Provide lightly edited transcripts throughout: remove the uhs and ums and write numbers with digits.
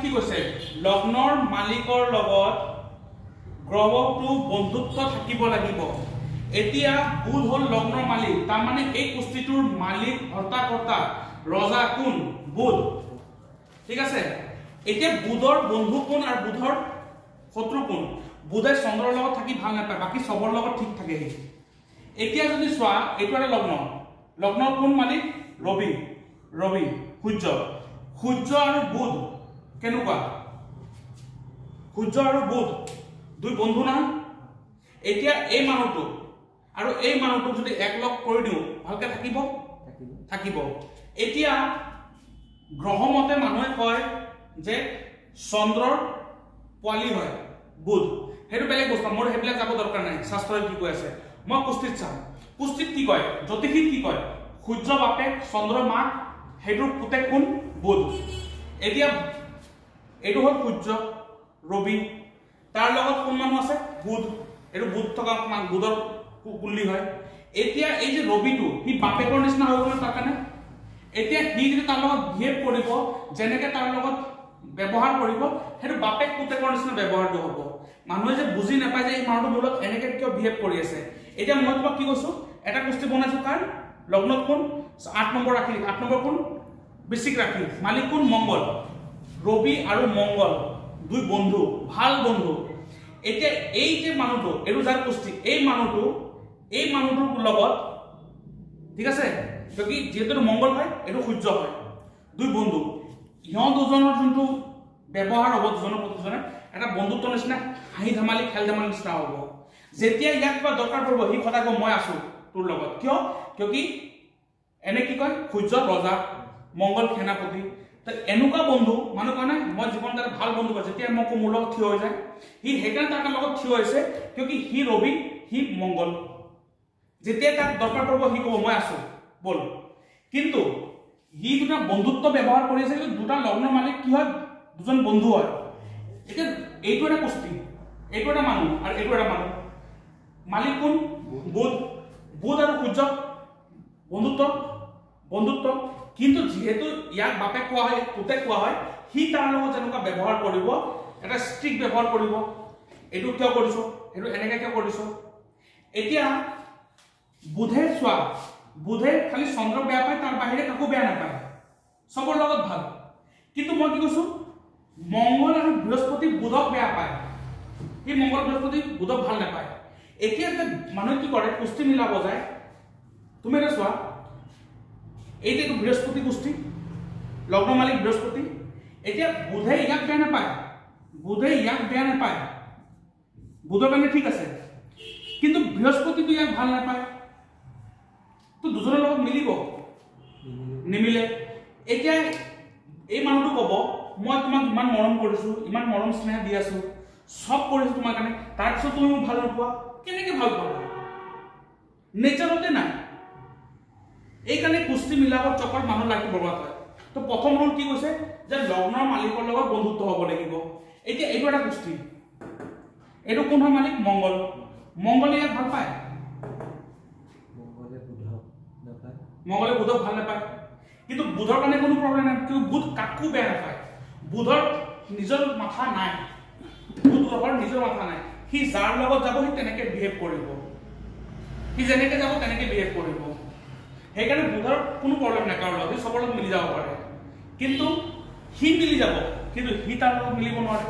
কি কৈছে লগ্নৰ মালিকৰ লগত গ্ৰহটো বন্ধুত্ব থাকিব লাগিব এতিয়া বুধ হল লগ্নৰ মালিক তাৰ মানে এই কুস্তিটোৰ মালিক হৰ্তা ৰজা কোন বুধ ঠিক আছে এতিয়া বুধৰ বন্ধু কোন আৰু বুধৰ শত্ৰু কোন বুধে চন্দ্ৰৰ লগত থাকি ভাল নাপায় বাকি সবৰ লগত ঠিক থাকে এতিয়া যদি চোৱা এইটো এটা লগ্নৰ কোন মালিক ৰবি সূৰ্য আৰু বুধ কেনেকুৱা সূৰ্য আৰু বুধ দুই বন্ধু না এতিয়া এই মানুহটো আৰু এই মানুহটো যদি একলগ কৰি দিও ভালকে থাকিব এতিয়া গ্ৰহমতে মানুহে কয় যে চন্দ্ৰৰ পোৱালি হয় বুধ হেতু বেলেগ বস্তু মোৰ হেবিলাক যাব দৰকাৰ নাই শাস্ত্ৰই কি কৈ আছে মই কুস্তিত চাম কুস্তিত কি কয় জ্যোতিষীত কি কয় সূৰ্য বাপে চন্দ্ৰ মাক হেতু পুতে কোন বুধ এতিয়া এটো হল সূৰ্য ৰবি তাৰ লগত কোন মানুহ আছে বুধ এটো বুধ থকা মান বুধৰ কুলি হয় এতিয়া এই যে ৰবিটো হি বাপেকৰ নিচিনা হৈ গল তাৰ কাৰণে এতিয়া হি যদি তাৰ লগত বিহেভ কৰিব যেনেকে তাৰ লগত ব্যৱহাৰ কৰিব হেতু বাপেক পুতেকৰ নিচিনা ব্যৱহাৰটো হ'ব মানুহে যে বুজি নাপায় যে এই মানুহটো মূলত এনেকে কিয় বিহেভ কৰি আছে এতিয়া মই তোমাক কি কৈছো এটা কুস্তি বনাইছো কাৰ লগ্নত কোন 8 নম্বৰ ৰাখি 8 নম্বৰ কোন বৃশ্চিক ৰাখি মালিক কোন মংগল ৰবি আৰু মংগল দুই বন্ধু ভাল বন্ধু এতিয়া এই যে মানুহটো এটো যাৰ কুস্তি এই মানুহটোৰ লগত ঠিক আছে কিয়কি যেহেতু মংগল হয় এটো সূৰ্য হয় দুই বন্ধু ইহত দুজনৰ যোনটো ব্যৱহাৰ হ'ব দুজনৰ প্ৰতিজনে এটা বন্ধুত্ব নিচিনা হাঁহি ধেমালি খেল ধেমালি নিচিনা হ'ব যেতিয়া ইয়াক কিবা দৰকাৰ পৰিব সি সদায় কয় মই আছো তোৰ লগত কিয়কি এনে কি কয় সূৰ্য ৰজা মংগল সেনাপতি তো এনেকুৱা বন্ধু মানুহ কয় নাই মই জীৱনত এটা ভাল বন্ধু পাইছো যেতিয়া মোক মোৰ লগত থিয় হৈ যায় সি সেইকাৰণে তাৰ লগত থিয় হৈছে কিয়কি সি ৰবি সি মংগল যেতিয়া তাক দৰকাৰ পৰিব সি ক'ব মই আছো বল কিন্তু হি দুটা বন্ধুত্ব ব্যৱহাৰ কৰি আছে কিন্তু দুটা লগ্নৰ মালিক কি হয় দুজন বন্ধু হয় এতিয়া এইটো এটা কুস্তি এইটো এটা মানুহ আৰু এইটো এটা মানুহ মালিক কোন বুধ আৰু সূৰ্য বন্ধুত্ব কিন্তু যেহেতু ইয়াক বাপে কোৱা হয় পুতে কোৱা হয় হি তাৰ লগত যেনেকুৱা ব্যৱহাৰ কৰিব এটা ষ্ট্ৰিক ব্যৱহাৰ কৰিব এইটো কিয় কৰিছো এইটো এনেকে কিয় কৰিছো এতিয়া বুধে খালি চন্দ্ৰ বেয়া পায় তাৰ বাহিৰে কাকো বেয়া নাপায় সবৰ লগত ভাল কিন্তু মই কি কৈছো মংগল আৰু বৃহস্পতি বুধক বেয়া পায় এই মংগল বৃহস্পতি বুধক ভাল নাপায় এতিয়া যে মানুহে কি কৰে কুস্তি মিলাব যায় তুমি এটা চোৱা এইটো বৃহস্পতি কুস্তি লগ্ন মালিক বৃহস্পতি এতিয়া বুধে ইয়াক বেয়া নাপায় বুধৰ কাৰণে ঠিক আছে কিন্তু বৃহস্পতিটো ইয়াক ভাল নাপায় তো দুজনৰ লগত মিলিব নিমিলে এতিয়া এই মানুহটো ক'ব মই তোমাক ইমান মৰম কৰিছো ইমান মৰম স্নেহ দি আছো সব কৰিছো তোমাৰ কাৰণে তাৰপিছত তুমি মোক ভাল নোপোৱা কেনেকে ভাল পাবা নেচাৰতে নাই এই কাৰণে কুস্তি মিলাবৰ চক্কৰত মানুহ লাগি বৰবাদ হয় তো প্ৰথম ৰুল কি কৈছে যে লগ্নৰ মালিকৰ লগত বন্ধুত্ব হ'ব লাগিব এতিয়া এইটো এটা কুস্তি এইটো কোন হয় মালিক মংগলে ইয়াক ভাল পায় মংগলে বুধক ভাল নাপায় কিন্তু বুধৰ কাৰণে কোনো প্ৰব্লেম নাই কিয় বুধ কাকো বেয়া নাপায় বুধৰ নিজৰ মাথা নাই সি যাৰ লগত যাব সি তেনেকে বিহেভ কৰিব সি যেনেকে যাব তেনেকে বিহেভ কৰিব সেইকাৰণে বুধৰ কোনো প্ৰব্লেম নাই কাৰো লগত সবৰ লগত মিলি যাব পাৰে কিন্তু সি মিলি যাব কিন্তু সি তাৰ লগত মিলিব নোৱাৰে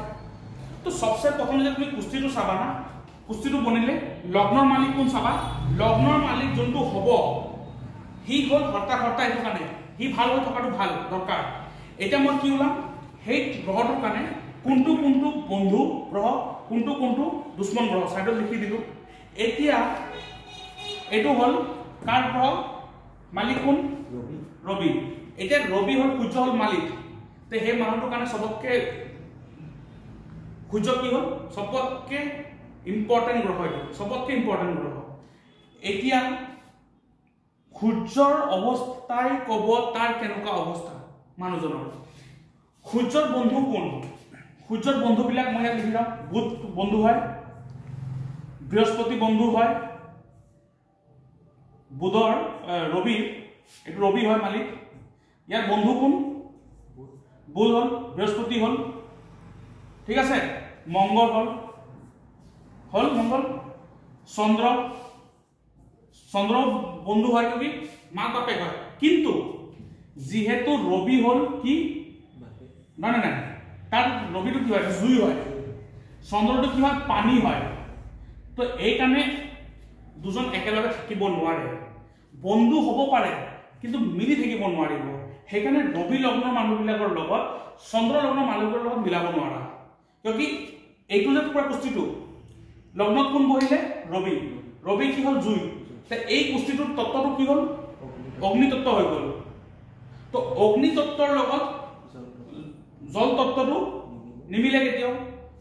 তো সবচে প্ৰথম যে তুমি কুস্তিটো চাবা না কুস্তিটো বনিলে লগ্নৰ মালিক কোন চাবা লগ্নৰ মালিক যোনটো হ'ব হি হল হৰ্তা এইটো কাৰণে হি ভাল হৈ থকাটো ভাল দৰকাৰ এতিয়া মই কি ওলাম সেই গ্ৰহটোৰ কাৰণে কোনটো বন্ধু গ্ৰহ কোনটো দুশ্মন গ্ৰহ সাইডত লিখি দিলো এতিয়া এইটো হল কাৰ গ্ৰহ মালিক কোন ৰবি এতিয়া ৰবি হল সূৰ্য হল মালিক তে সেই মানুহটোৰ কাৰণে সবতকে সূৰ্য কি হল সবতকে ইম্পৰ্টেন্ট গ্ৰহ এতিয়া সূৰ্যৰ অৱস্থাই কব তাৰ কেনেকুৱা অৱস্থা মানুহজনৰ সূৰ্যৰ বন্ধু কোন সূৰ্যৰ বন্ধু বিলাক মই ইয়াত লিখি দিম বুধ বন্ধু হয় বৃহস্পতি বন্ধু হয় ৰবি হয় মালিক ইয়াৰ বন্ধু কোন বুধ হল, বৃহস্পতি হল, ঠিক আছে, মঙ্গল হল হল মঙ্গল, চন্দ্র চন্দ্র বন্ধু হয় কি মাক বাপেক হয়, কিন্তু যেহেতু রবি হল কি না না না তার রবিটো কি হয় জুই হয়, চন্দ্রটো কি হয় পানী হয়, তো এই কাৰণে দুজন একেলগে থাকিব নোৱাৰে, বন্ধু হ'ব পাৰে কিন্তু মিলি থাকিব নোৱাৰিব, সেইকাৰণে ৰবি লগ্নৰ মানুহবিলাকৰ লগত চন্দ্ৰ লগ্নৰ মানুহবিলাকৰ লগত মিলাব নোৱাৰা, কিয় এইটো যে পুৰা কুস্তিটো লগ্নত কোন বহিলে ৰবি, ৰবি কি হল জুই, এই কুস্তিটোৰ তত্ত্বটো কি হল অগ্নি তত্ত্ব হৈ গল, তো অগ্নি তত্ত্বৰ লগত জল তত্ত্বটো নিমিলে কেতিয়াও,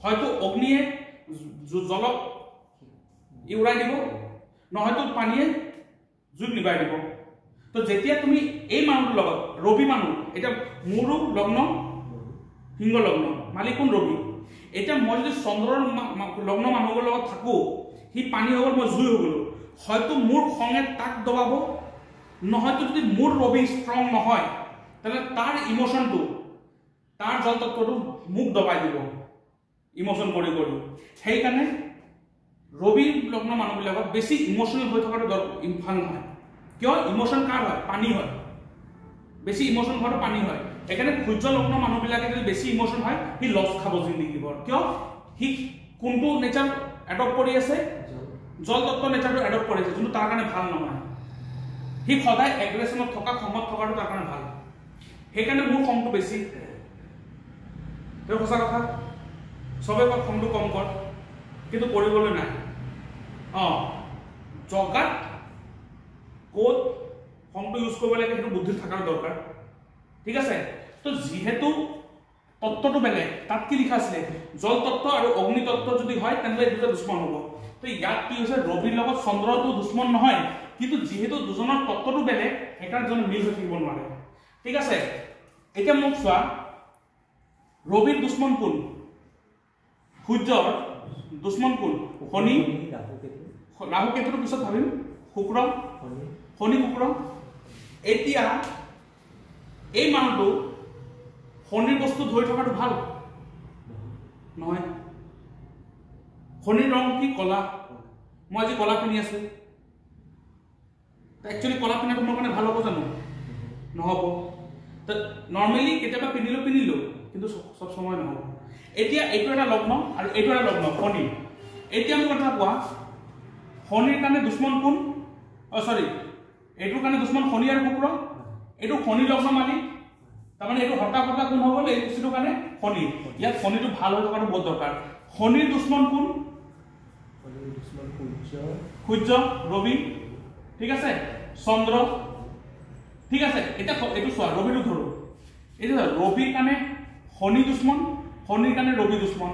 হয়তো অগ্নিয়ে জলক উৰাই দিব, নহয়তো পানীয়ে জুইক নিবাই দিব, তো যেতিয়া তুমি এই মানুহটোৰ লগত ৰবি মানুহ, এতিয়া মোৰো লগ্ন সিংহ লগ্ন, মালিক কোন ৰবি, এতিয়া মই যদি চন্দ্ৰৰ লগ্ন মানুহৰ লগত থাকো, সি পানী হৈ গ'ল মই জুই হৈ গ'লো, হয়তো মোৰ খঙে তাক দবাব, নহয়তো যদি মোৰ ৰবি ষ্ট্ৰং নহয় তাহলে তাৰ ইমোশনটো তাৰ জল তত্ত্বটো মোক দবাই দিব ইমোশন কৰি কৰি, সেইকাৰণে ৰবি লগ্ন মানুহবিলাকত বেছি ইমোশনেল হৈ থকাটো ভাল নহয়, কিয় ইমোশন কাৰ হয় পানী হয়, বেছি ইমোশন হোৱাটো পানী হয়, সেইকাৰণে সূৰ্য লগ্ন মানুহবিলাকে যদি বেছি ইমোশন হয় সি লছ খাব জিন্দিগীবৰ, কিয় সি কোনটো নেচাৰ এডপ্ট কৰি আছে, জল তত্ত্ব নেচাৰটো এডপ্ট কৰি আছে, যোনটো তাৰ কাৰণে ভাল নহয়, সি সদায় এগ্ৰেছনত থকা খঙত থকাটো তাৰ কাৰণে ভাল, সেইকাৰণে মোৰ খংটো বেছি, সঁচা কথা চবে কয় খংটো কম কৰ, কিন্তু কৰিবলৈ নাই, জগাত ক'ত খংটো ইউজ কৰিব লাগে সেইটো বুদ্ধি থকাৰ দৰকাৰ, ঠিক আছে, তো যেহেতু তত্ত্বটো বেলেগ, তাত কি লিখা আছিলে জল তত্ত্ব আৰু অগ্নি তত্ত্ব যদি হয় তেন্তে এই দুটা দুশ্মন হ'ব, তো ইয়াত কি হৈছে ৰবিৰ লগত চন্দ্ৰটো দুশ্মন নহয়, কিন্তু যেহেতু দুজনৰ তত্ত্বটো বেলেগ সেইকাৰণে দুজন মিল হৈ থাকিব নোৱাৰে, ঠিক আছে, এতিয়া মোক চোৱা ৰবিৰ দুশ্মন কোন, সূৰ্যৰ দুশ্মন কোন শনি, ৰাহু কেতুৰ পিছত ভাবিম শুক্ৰ, শনি শুক্ৰ, এতিয়া এই মানুহটো শনিৰ বস্তু ধৰি থকাটো ভাল নহয়, শনিৰ ৰং কি কলা, মই আজি কলা পিন্ধি আছো, একচুৱেলি কলা পিন্ধাটো মোৰ কাৰণে ভাল হ'ব জানো, নহ'ব, তো নৰ্মেলি কেতিয়াবা পিন্ধিলো কিন্তু সব সময় নহ'ব, এতিয়া এইটো এটা লগ্ন আৰু এইটো এটা লগ্ন শনি, এতিয়া মোক কথা কোৱা শনিৰ কাৰণে দুশ্মন কোন, সৰি এইটোৰ কাৰণে দুশ্মন শনি আৰু শুক্ৰ, এইটো শনি লগ্ন মালিক, তাৰমানে এইটো হৰ্তা কৰ্তা কোন হৈ গ'ল এই বস্তুটোৰ কাৰণে শনি, ইয়াত শনিটো ভাল হৈ থকাটো বহুত দৰকাৰ, শনিৰ দুশ্মন কোন সূৰ্য ৰবি, ঠিক আছে, চন্দ্ৰ, ঠিক আছে, এতিয়া এইটো চোৱা ৰবিটো ধৰো, এতিয়া ৰবিৰ কাৰণে শনি দুশ্মন, শনিৰ কাৰণে ৰবি দুশ্মন,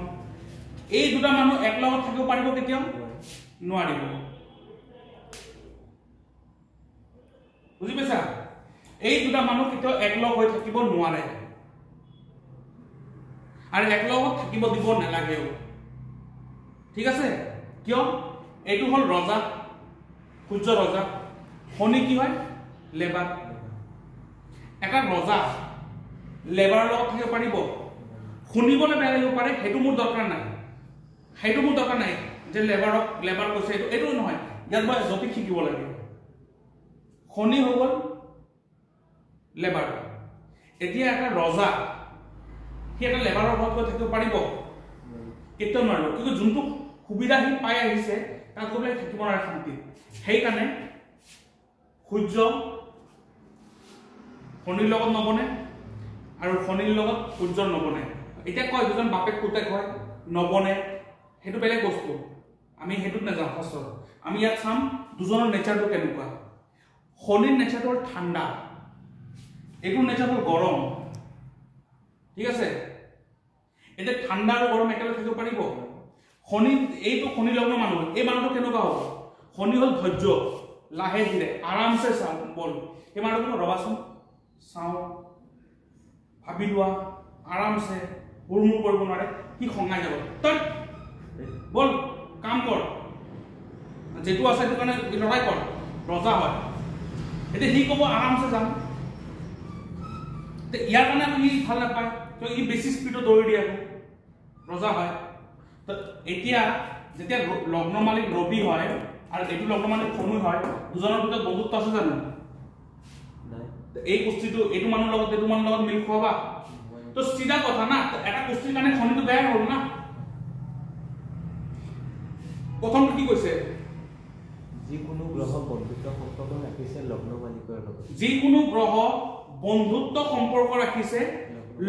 এই দুটা মানুহ একলগত থাকিব পাৰিব কেতিয়াও নোৱাৰিব, বুজি পাইছা, এই দুটা মানুহ কেতিয়াও একলগ হৈ থাকিব নোৱাৰে আৰু একলগত থাকিব দিব নালাগেও, ঠিক আছে, কিয় এইটো হল ৰজা, সূৰ্য ৰজা, শনি কি হয় লেবাৰ, এটা ৰজা লেবাৰৰ লগত থাকিব পাৰিব, শুনিবলৈ বেয়া লাগিব পাৰে, সেইটো মোৰ দৰকাৰ নাই, যে লেবাৰ কৈছে এইটো নহয়, ইয়াত মই জ্যোতিষ শিকিব লাগে, শনি হৈ গ'ল লেবাৰ, এতিয়া এটা ৰজা সি এটা লেবাৰৰ লগত গৈ থাকিব পাৰিব কেতিয়াও নোৱাৰিব, কিন্তু যোনটো সুবিধা সি পাই আহিছে তাত গৈ থাকিব নোৱাৰে শান্তিত, সেইকাৰণে সূৰ্য শনিৰ লগত নবনে আৰু শনিৰ লগত সূৰ্যৰ নবনে, এতিয়া কয় দুজন বাপেক পুতেক হয় নবনে, সেইটো বেলেগ বস্তু, আমি সেইটোত নাযাওঁ, ফাৰ্ষ্টত আমি ইয়াত চাম দুজনৰ নেচাৰটো কেনেকুৱা, শনিৰ নেচাৰটো হ'ল ঠাণ্ডা, এইটোৰ নেচাৰ হ'ল গৰম, ঠিক আছে, এতিয়া ঠাণ্ডা আৰু গৰম একেলগে থাকিব পাৰিব, শনি এইটো শনি লগ্ন মানুহ, এই মানুহটো কেনেকুৱা হ'ব, শনি হ'ল ধৈৰ্য, লাহে ধীৰে আৰামছে চাওঁ বল, এই মানুহটো ৰবাচোন চাওঁ ভাবি লোৱা আৰামছে, হুৰমুৰ কৰিব নোৱাৰে, সি খঙাই যাব, তই বল কাম কৰ, যেটো আছে সেইটো কাৰণে লৰাই কৰ, ৰজা হয়, এতিয়া সি ক'ব আৰামছে যাম, ইয়াৰ কাৰণে সি ভাল নাপায়, তো ই বেছি স্পীডত দৌৰি দিয়ে ৰজা হয় তো এতিয়া যেতিয়া লগ্ন মালিক ৰবি হয় আৰু এইটো লগ্ন মালিক শনি হয় দুজনৰ ভিতৰত বন্ধুত্ব আছে জানো নাই এই কুস্তিটো এইটো মানুহৰ লগত এইটো মানুহৰ লগত মিল খোৱাবা তো সিধা কথা না এটা কুস্তিৰ কাৰণে শনিটো বেয়া হ'ল না প্ৰথমটো কি কৈছে যিকোনো গ্ৰহ বন্ধুত্ব সম্পৰ্ক ৰাখিছে লগ্ন মালিকৰ লগত যিকোনো গ্ৰহ বন্ধুত্ব সম্পৰ্ক ৰাখিছে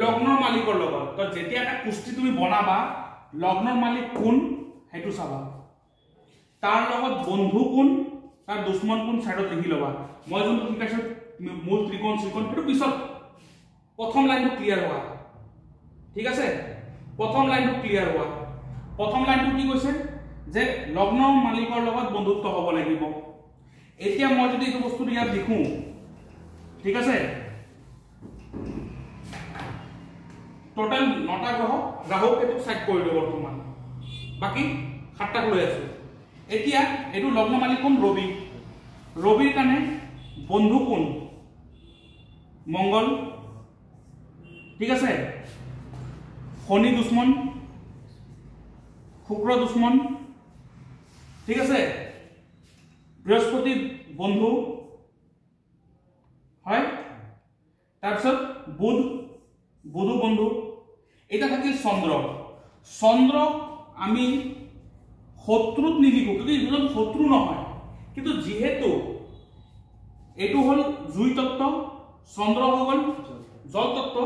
লগ্নৰ মালিকৰ লগত তো যেতিয়া এটা কুস্তি তুমি বনাবা লগ্নৰ মালিক কোন হেতু চাবা তাৰ লগত বন্ধু কোন তাৰ দুশ্মন কোন সাইডত লিখি লবা মই যোনটো শিকাইছো মূল ত্ৰিকোণ হেতু পিছত প্ৰথম লাইনটো ক্লিয়াৰ হোৱা ঠিক আছে প্ৰথম লাইনটো ক্লিয়াৰ হোৱা প্ৰথম লাইনটো কি কৈছে যে লগ্নৰ মালিকৰ লগত বন্ধুত্ব হ'ব লাগিব এতিয়া মই যদি এই বস্তুটো ইয়াত লিখো ঠিক আছে টোটাল 9টা গ্ৰহ ৰাহু কেতু সাইড কৰি দিব বৰ্তমান বাকি 7টা লৈ আছে এতিয়া এটো লগ্ন মালিক কোন ৰবি ৰবিৰ কাৰণে বন্ধু কোন মঙ্গল ঠিক আছে শনি দুশ্মন শুক্ৰ দুশ্মন ঠিক আছে বৃহস্পতি বন্ধু হয় তাৰপিছত বুধ বন্ধু এটা থাকিল চন্দ্ৰ আমি শত্ৰুত নিলিখো কিন্তু দুজন শত্ৰু নহয় কিন্তু যেহেতু এটো হল জুই তত্ত্ব চন্দ্ৰ হৈ গল জল তত্ত্ব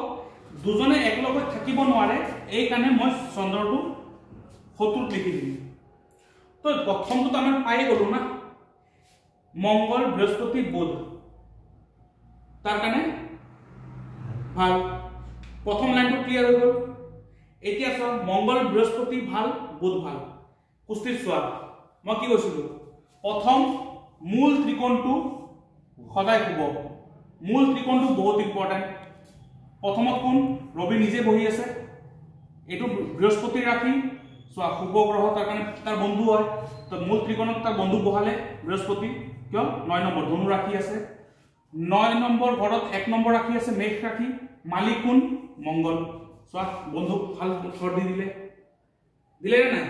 দুজনে একলগে থাকিব নোৱাৰে এই কাৰণে মই চন্দ্ৰটো শত্ৰুত লিখি দিম তো প্ৰথমটো আমি পাই গলো না মঙ্গল বৃহস্পতি বুধ তাৰ কাৰণে ভাল প্ৰথম লাইনটো ক্লিয়াৰ হৈ গল এতিয়া চোৱা মঙ্গল বৃহস্পতি ভাল বুধ ভাল কুস্তিৰ চোৱা মই কি কৈছিলো প্ৰথম মূল ত্ৰিকোণটো সদায় হ'ব মূল ত্ৰিকোণটো বহুত ইম্পৰ্টেন্ট প্ৰথমত কোন ৰবি নিজে বহি আছে এটো বৃহস্পতি ৰাখি চোৱা শুভ গ্ৰহ তাৰ কাৰণে তাৰ বন্ধু হয় তো মূল ত্ৰিকোণত তাৰ বন্ধু বহালে বৃহস্পতি কিয় 9 নম্বৰ ধনু ৰাখি আছে 9 নম্বৰ ঘৰত 1 নম্বৰ ৰাখি আছে মেঘ ৰাখি মালিক কোন মঙ্গল চোৱা বন্ধু ভাল ঘৰ দিলে নাই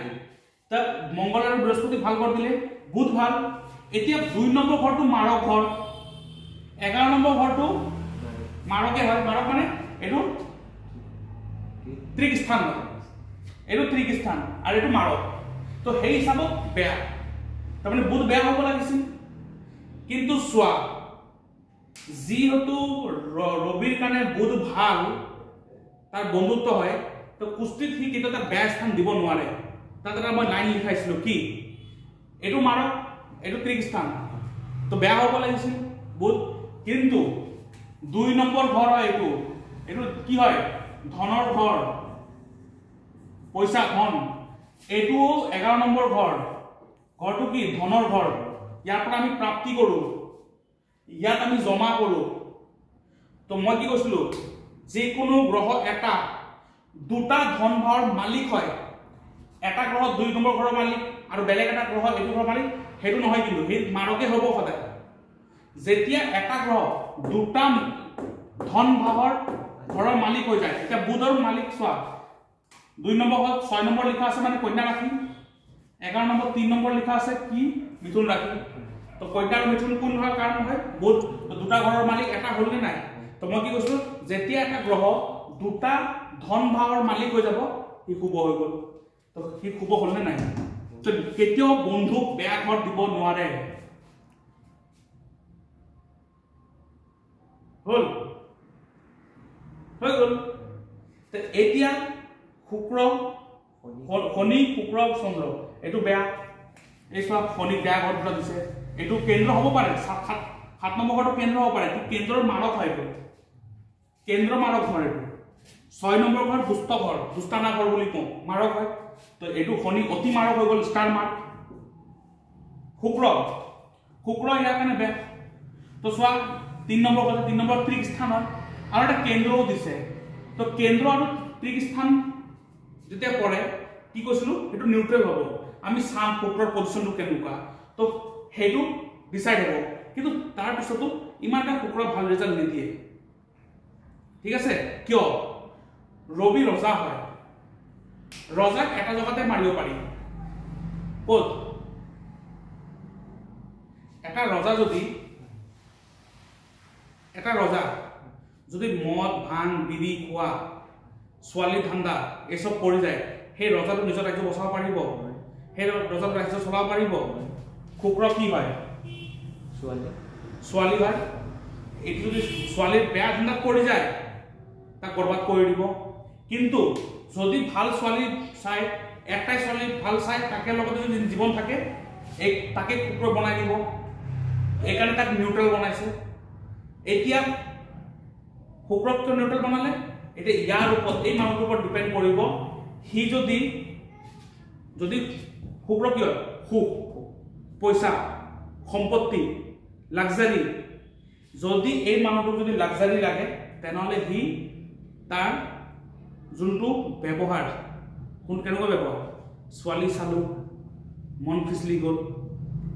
তা মঙ্গল আৰু বৃহস্পতি ভাল ঘৰ দিলে বুধ ভাল এতিয়া 2 নম্বৰ ঘৰটো মাৰক ঘৰ 11 নম্বৰ ঘৰটো মাৰকে হয় মাৰক মানে এটো ত্ৰিক স্থান হয় এটো ত্ৰিক স্থান আৰু এটো মাৰক তো হেই হিচাপত বেয়া তাৰ মানে বুধ বেয়া হ'ব লাগিছিল কিন্তু চোৱা যিহেতু ৰবিৰ কাৰণে বুধ ভাল তাৰ বন্ধুত্ব হয় তো কুস্তিত সি কেতিয়াবা বেয়া স্থান দিব নোৱাৰে তাত এটা মই লাইন লিখাইছিলো কি এটো মাৰক এটো ত্ৰিক স্থান তো বেয়া হ'ব লাগিছিল বুধ কিন্তু 2 নম্বৰ ঘৰ হয় এটো কি হয় ধনৰ ঘৰ পইচা ধন এটো 11 নম্বৰ ঘৰটো কি ধনৰ ঘৰ ইয়াৰ পৰা আমি প্ৰাপ্তি কৰো ইয়াত আমি জমা কৰো তো মই কি কৈছিলো যে কোনো গ্ৰহ এটা দুটা ধন ভাৱৰ মালিক হয় এটা গ্ৰহ 2 নম্বৰ ঘৰৰ মালিক আৰু বেলেগ এটা গ্ৰহ এটো ঘৰৰ মালিক হেতু নহয় কিন্তু হে মাৰকে হ'ব সদায় যেতিয়া এটা গ্ৰহ দুটা ধন ভাৱৰ ঘৰৰ মালিক হৈ যায় এটা বুধৰ মালিক চোৱা 2 নম্বৰ ঘৰত 6 নম্বৰ লিখা আছে মানে কন্যা ৰাশি 11 নম্বৰ 3 নম্বৰ লিখা আছে কি মিথুন ৰাশি তো কন্যা আৰু মিথুন কোন হয় কাৰণ হয় বুধ তো দুটা ঘৰৰ মালিক এটা হলনে নাই তো মই কি কৈছো যেতিয়া এটা গ্ৰহ দুটা ধন ভাৱৰ মালিক হৈ যাব ই শুভ হৈ গল তো কি শুভ হলনে নাই তো কেতিয়াও বন্ধুক বেয়া ঘৰ দিব নোৱাৰে হল হৈ গল তো এতিয়া শুক্ৰ শনি শুক্ৰ চন্দ্ৰ এটো বেয়া এই সব শনি বেয়া ঘৰ দুটা দিছে এটো কেন্দ্ৰ হ'ব পাৰে 7 নম্বৰ ঘৰটো কেন্দ্ৰ হ'ব পাৰে কিন্তু কেন্দ্ৰৰ মাৰক হয় কেন্দ্ৰ মাৰক হয় 6 নম্বৰ ঘৰ দুস্তানা ঘৰ বুলি কওঁ মাৰক হয় তো এটো শনি অতি মাৰক হৈ গল ষ্টাৰ মাৰ্ক শুক্ৰ ইয়াৰ কাৰণে বেয়া তো চোৱা 3 নম্বৰ ঘৰ 3 নম্বৰ ত্ৰিক স্থান হয় আৰু এটা কেন্দ্ৰও দিছে তো কেন্দ্ৰ আৰু ত্ৰিক স্থান যেতিয়া পৰে কি কৈছিলো এটো নিউট্ৰেল হ'ব আমি সাম শুক্ৰৰ পজিশনটো কেনেকুৱা তো হেতু ডিসাইড হ'ব কিন্তু তাৰ পিছতো ইমানটা শুক্ৰ ভাল ৰিজাল্ট নিদিয়ে ঠিক আছে কিয় ৰবি ৰজা হয় ৰজাক এটা জগাতে মাৰিব পাৰি ক'ত এটা ৰজা যদি মদ ভাং বিড়ি খোৱা ছোৱালী ধান্দা এসব কৰি যায় সেই ৰজাটো নিজৰ ৰাজ্য বচাব পাৰিব সেই ৰজাটো ৰাজ্য চলাব পাৰিব শুক্ৰ কি হয় ছোৱালী হয় এইটো যদি ছোৱালীৰ বেয়া ধান্দাত কৰি যায় তাক বৰবাদ কৰি দিব কিন্তু যদি ভাল ছোৱালী চাই একটাই ছোৱালী ভাল চাই তাকে লগতে যদি জীৱন থাকে তাকে শুক্ৰ বনাই দিব এইকাৰণে তাক নিউট্ৰেল বনাইছে এতিয়া শুক্ৰক নিউট্ৰেল বনালে এতিয়া ইয়াৰ ওপৰত এই মানুহটোৰ ওপৰত ডিপেণ্ড কৰিব সি যদি শুক্ৰ কি হয় সুখ পইচা সম্পত্তি লাক্সাৰি যদি এই মানুহটোক যদি লাক্সাৰি লাগে তেনেহ'লে সি তাৰ যোনটো ব্যৱহাৰ কেনেকুৱা ব্যৱহাৰ ছোৱালী চালো মন ফিচলি গ'ল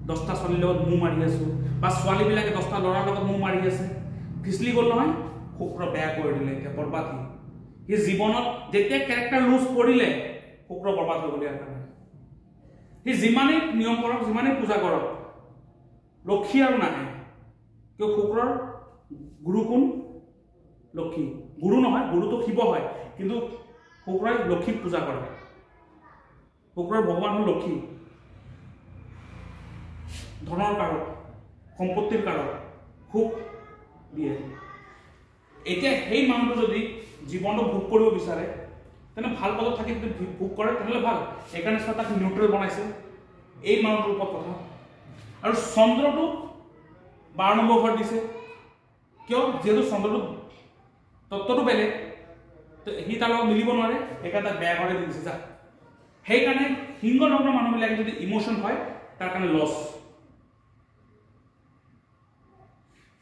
10টা ছোৱালীৰ লগত মুখ মাৰি আছো বা ছোৱালীবিলাকে 10টা ল'ৰাৰ লগত মুখ মাৰি আছে ফিচলি গ'ল নহয় শুক্ৰ বেয়া কৰি দিলে এতিয়া বৰবাদ সি জীৱনত যেতিয়া কেৰেক্টাৰ লুজ কৰিলে শুক্ৰ বৰবাদ হৈ গ'ল ইয়াৰ কাৰণে সি যিমানেই নিয়ম কৰক যিমানেই পূজা কৰক লক্ষী আৰু নাহে কিয় শুক্ৰৰ গুৰু কোন লক্ষী গুৰু নহয় গুৰুটো শিৱ হয় কিন্তু শুক্ৰই লক্ষীক পূজা কৰে শুক্ৰৰ ভগৱান হ'ল লক্ষী ধনৰ কাৰক সম্পত্তিৰ কাৰক সুখ দিয়ে এতিয়া সেই মানুহটো যদি জীৱনটো ভোগ কৰিব বিচাৰে তেনে ভাল পদত থাকি যদি ভোগ কৰে তেনেহ'লে ভাল সেইকাৰণে তাক নিউট্ৰেল বনাইছে এই মানুহটোৰ ওপৰত কথা আৰু চন্দ্ৰটো 12 নম্বৰ ঘৰত দিছে কিয় যিহেতু চন্দ্ৰটো তত্ত্বটো বেলেগ সি তাৰ লগত মিলিব নোৱাৰে সেইকাৰণে তাক বেয়া ঘৰে দি দিছে যা সেইকাৰণে সিংহ লগ্নৰ মানুহবিলাকে যদি ইমোশ্যন হয় তাৰ কাৰণে লছ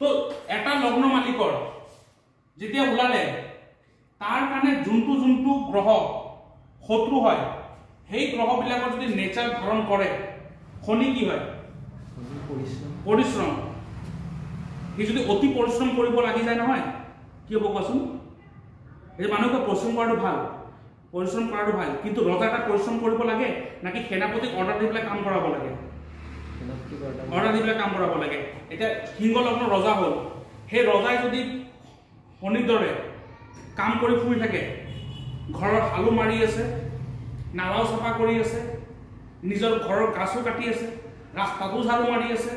তো এটা লগ্ন মালিকৰ যেতিয়া ওলালে তাৰ কাৰণে যোনটো গ্ৰহ শত্ৰু হয় সেই গ্ৰহবিলাকৰ যদি নেচাৰ ধাৰণ কৰে শনি কি হয় পৰিশ্ৰম সি যদি অতি পৰিশ্ৰম কৰিব লাগি যায় নহয় কি হ'ব কোৱাচোন এই মানুহকে পৰিশ্ৰম কৰাটো ভাল কিন্তু ৰজা এটা পৰিশ্ৰম কৰিব লাগে নাকি সেনাপতিক অৰ্ডাৰ দি পেলাই কাম কৰাব লাগে এতিয়া সিংহ লগ্ন ৰজা হ'ল সেই ৰজাই যদি শনিৰ দৰে কাম কৰি ফুৰি থাকে ঘৰৰ হালো মাৰি আছে নালাও চাফা কৰি আছে নিজৰ ঘৰৰ গাছো কাটি আছে ৰাস্তাটো ঝাৰু মাৰি আছে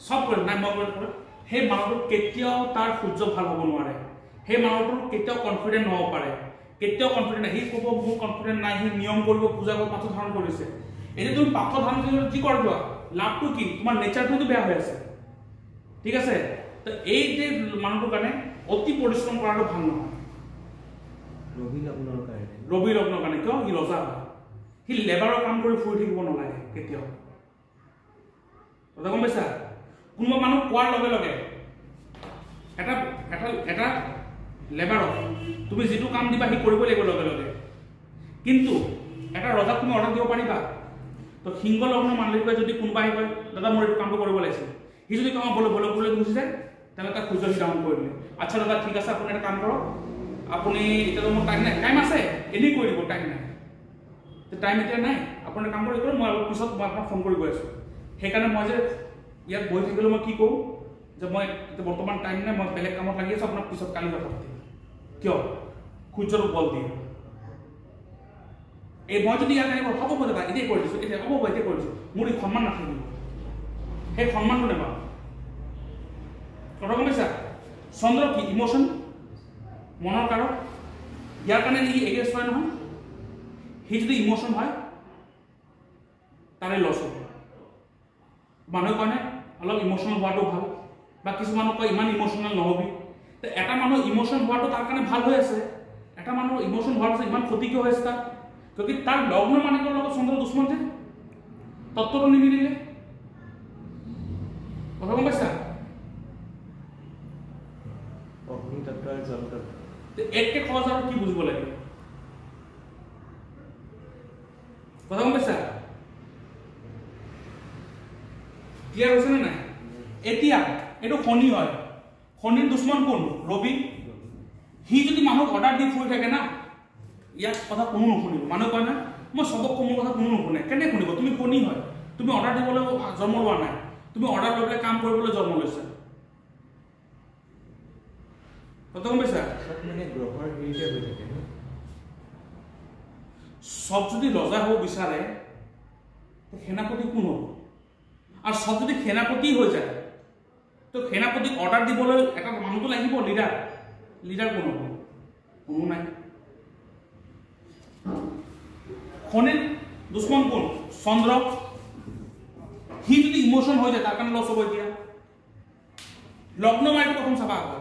সব কৰে নাই মই কৰে সেই মানুহটো কেতিয়াও তাৰ সূৰ্য ভাল হ'ব নোৱাৰে সেই মানুহটো কেতিয়াও কনফিডেন্ট নহ'ব পাৰে কেতিয়াও কনফিডেন্ট সি ক'ব মোৰ কনফিডেন্ট নাই সি নিয়ম কৰিব পূজা কৰিব পাথৰ ধাৰণ কৰিছে এতিয়া তুমি পাথৰ ধাৰণ কৰিলে কি কৰিবা লাভটো কি তোমাৰ নেচাৰটো বেয়া হৈ আছে ঠিক আছে তো এই যে মানুহটোৰ কাৰণে অতি পৰিশ্ৰম কৰাটো ভাল নহয় ৰবি লগ্নৰ কাৰণে কিয় সি ৰজা হয় সি লেবাৰৰ কাম কৰি ফুৰি থাকিব নালাগে কেতিয়াও কথা গম পাইছা কোনোবা মানুহ কোৱাৰ লগে লগে এটা লেবাৰক তুমি যিটো কাম দিবা সি কৰিব লাগিব লগে লগে কিন্তু এটা ৰজাক তুমি অৰ্ডাৰ দিব পাৰিবা তো সিংহ লগ্নৰ মানুহবোৰে যদি কোনোবাই কয় দাদা মোৰ এইটো কামটো কৰিব লাগিছিল সি যদি কওঁ বলে গুচি যায় তেনে তাক সূৰ্য সি ডাউন কৰি দিলে আচ্ছা দাদা ঠিক আছে আপুনি এটা কাম কৰক আপুনি এতিয়াতো মোৰ টাইম আছে এনেই কৰি দিব টাইম এতিয়া নাই আপুনি কাম কৰি মই অলপ পিছত মই আপোনাক ফোন কৰি গৈ আছোঁ সেইকাৰণে মই যে ইয়াত বহি থাকিলেও মই কি কৰোঁ যে মই এতিয়া বৰ্তমান টাইম নাই মই বেলেগ কামত লাগি আছোঁ আপোনাক পিছত কালি কথা পাতিম কিয় সূৰ্যটো বল দিয়ে এই মই যদি ইয়াত আহিব হ'ব দাদা এতিয়াই কৰি দিছোঁ এতিয়া হ'ব এতিয়া কৰি দিছোঁ মোৰ এই সন্মান নাথাকিব সেই সন্মানটো নেপাওঁ কথা গম পাইছা চন্দ্ৰ কি ইমোশ্যন মনৰ কাৰক ইয়াৰ কাৰণে নেকি এগেইনষ্ট হয় নহয় সি যদি ইমোশ্যন হয় তাৰে লছ হ'ব মানুহৰ কাৰণে অলপ ইমোশ্যনেল হোৱাটো ভাল বা কিছুমানক কয় ইমান ইমোশ্যনেল নহবি তো এটা মানুহ ইমোশ্যন হোৱাটো তাৰ কাৰণে ভাল হৈ আছে এটা মানুহৰ ইমোশ্যন হোৱাৰ পিছত ইমান ক্ষতি কিয় হৈ আছে তাৰ কিয় তাৰ লগ্ন মালিকৰ লগত চন্দ্ৰ দুশ্মন যে তত্ত্বটো নিমিলিলে কথা গম পাইছা একে খৰচ আৰু কি বুজিব লাগে কথা গম পাইছা ক্লিয়াৰ হৈছে নে নাই এতিয়া এইটো শনি হয় শনিৰ দুশ্মন কোন ৰবি সি যদি মানুহক অৰ্ডাৰ দি ফুৰি থাকে না ইয়াক কথা কোনো নুশুনিব মানুহে কয় না মই চবক মোৰ কথা কোনো নুশুনে কেনে শুনিব তুমি কণী হয় তুমি অৰ্ডাৰ দিবলৈ জন্ম লোৱা নাই তুমি অৰ্ডাৰ লৈ পেলাই কাম কৰিবলৈ জন্ম লৈছা কথা গম পাইছা মানে গ্ৰহৰ হেৰিতে হৈ থাকে সব যদি ৰজা হ'ব বিচাৰে সেনাপতি কোন হ'ব আৰু সব যদি সেনাপতি হৈ যায় তো সেনাপতিক অৰ্ডাৰ দিবলৈ এটা মানুহটো লাগিব লিডাৰ লিডাৰ কোন হ'ব কোনো নাই শনিৰ দুশ্মন কোন চন্দ্ৰ হি যদি ইমোশন হৈ যায় তাৰ কাৰণে লছ হ'ব এতিয়া লগ্ন মাইটো প্ৰথম চাবা হ'ব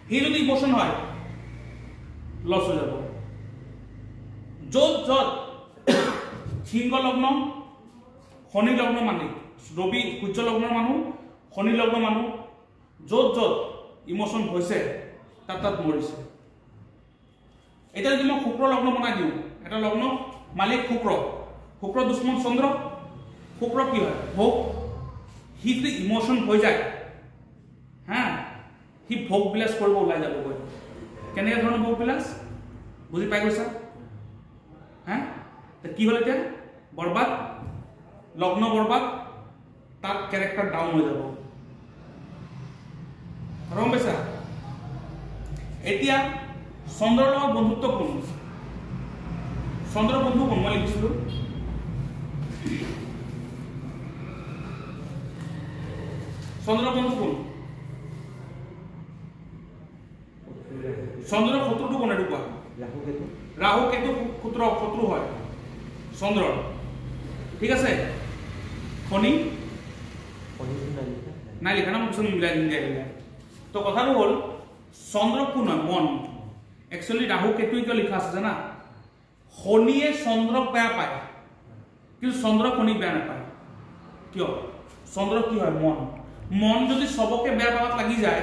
হি যদি ইমোশন হয় লছ হৈ যাব য'ত য'ত সিংহ লগ্ন শনি লগ্ন মালিক ৰবি সূৰ্য লগ্নৰ মানুহ শনি লগ্ন মানুহ য'ত য'ত ইমোশন হৈছে তাত মৰিছে এতিয়া যদি মই শুক্ৰ লগ্ন বনাই দিওঁ এটা লগ্ন মালিক শুক্ৰ দুশ্মন চন্দ্ৰ শুক্ৰ কি হয় ভোগ হি যদি ইমোশন হৈ যায় হা হি ভোগ বিলাস কৰিব ওলাই যাবগৈ কেনেকৈ ধৰণৰ ভোগ বিলাস বুজি পাই গৈছা হা কি হ'ল এতিয়া বৰবাদ লগ্ন বৰবাদ তাৰ কেৰেক্টাৰ ডাউন হৈ যাব গম পাইছা এতিয়া চন্দ্ৰৰ লগত বন্ধুত্ব কোন চন্দ্ৰৰ বন্ধু কোন মই লিখিছিলো চন্দ্ৰৰ বন্ধু কোন চন্দ্ৰৰ শত্ৰুটো কোন এইটো কোৱা ৰাহু কেতু শত্ৰু হয় চন্দ্ৰৰ ঠিক আছে শনি নাই লিখা না মোক মিলাই দিম তো কথাটো হ'ল চন্দ্ৰ কোন হয় মন একচুৱেলি ৰাহু কেতু কিয় লিখা আছে জানা শনিয়ে চন্দ্ৰক বেয়া পায় কিন্তু চন্দ্ৰ শনিক বেয়া নাপায় কিয় চন্দ্ৰ কি হয় মন মন যদি সবকে বেয়া পাৱাত লাগি যায়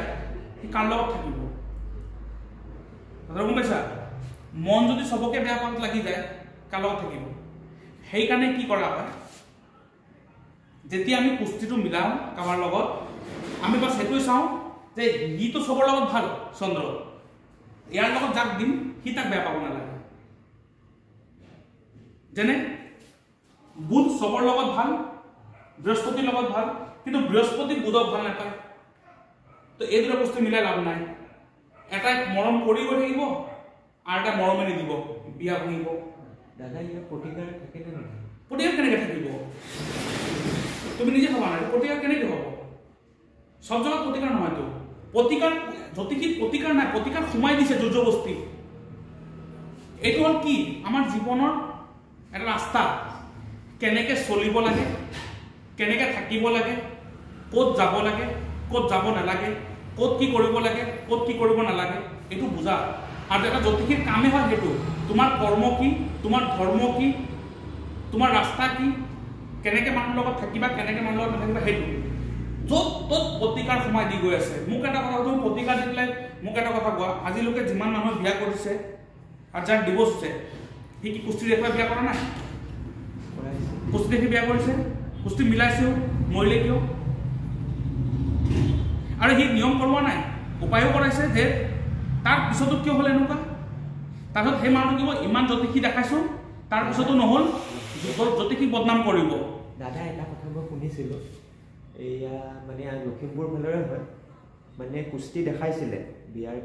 সি কাৰ লগত থাকিব গম পাইছা মন যদি সবকে বেয়া পাৱাত লাগি যায় কাৰ লগত থাকিব সেইকাৰণে কি কৰা হয় যেতিয়া আমি কুস্তিটো মিলাও কাৰোবাৰ লগত আমি বাছ সেইটোৱে চাওঁ যে সিটো সবৰ লগত ভাল চন্দ্ৰ ইয়াৰ লগত যাক দিম সি তাক বেয়া পাব নালাগে যেনে বুধ সবৰ লগত ভাল বৃহস্পতিৰ লগত ভাল কিন্তু বৃহস্পতি বুধক ভাল নাপায় তো এই দুটা বস্তু মিলাই লাভ নাই এটা মৰম কৰিব থাকিব আৰু এটা মৰমে নিদিব বিয়া ভাঙিব দাদা ইয়াৰ প্ৰতিকাৰ থাকে নে নহয় প্ৰতিকাৰ কেনেকৈ থাকিব তুমি নিজে ভাবা নাই প্ৰতিকাৰ কেনেকৈ হ'ব সব জগত প্ৰতিকাৰ নহয়তো প্ৰতিকাৰ জ্যোতিষী প্ৰতিকাৰ নাই প্ৰতিকাৰ সোমাই দিছে জোৰজবস্তি এইটো হ'ল কি আমাৰ জীৱনৰ এটা ৰাস্তা কেনেকৈ চলিব লাগে কেনেকৈ থাকিব লাগে ক'ত যাব লাগে ক'ত যাব নালাগে ক'ত কি কৰিব লাগে ক'ত কি কৰিব নালাগে এইটো বুজা আৰু এটা জ্যোতিষীৰ কামেই হয় সেইটো তোমাৰ কৰ্ম কি তোমাৰ ধৰ্ম কি তোমাৰ ৰাস্তা কি কেনেকৈ মানুহৰ লগত থাকিবা কেনেকৈ মানুহৰ লগত নাথাকিবা সেইটো য'ত ত'ত প্ৰতিকাৰ সোমাই দি গৈ আছে মোক এটা কথা তুমি প্ৰতিকাৰ দি পেলাই মোক এটা কথা কোৱা আজিলৈকে যিমান মানুহে বিয়া কৰিছে আৰু যাৰ ডিভোৰ্চ হৈছে সি কি কুস্তি দেখুৱাই বিয়া কৰা নাই কুস্তি দেখি বিয়া কৰিছে কুস্তি মিলাইছেও মৰিলে কিয় আৰু সি নিয়ম কৰোৱা নাই উপায়ো কৰাইছে যে তাৰ পিছতো কিয় হ'ল এনেকুৱা তাৰপিছত সেই মানুহটো কিয় ইমান জ্যোতিষী দেখাইছোঁ তাৰ পিছতো নহ'ল জ্যোতিষীক বদনাম কৰিব দাদা এটা কথা মই শুনিছিলোঁ এয়া মানে লখিমপুৰ ফালৰে হয় মানে কুস্তি দেখাইছিলে বিয়াৰ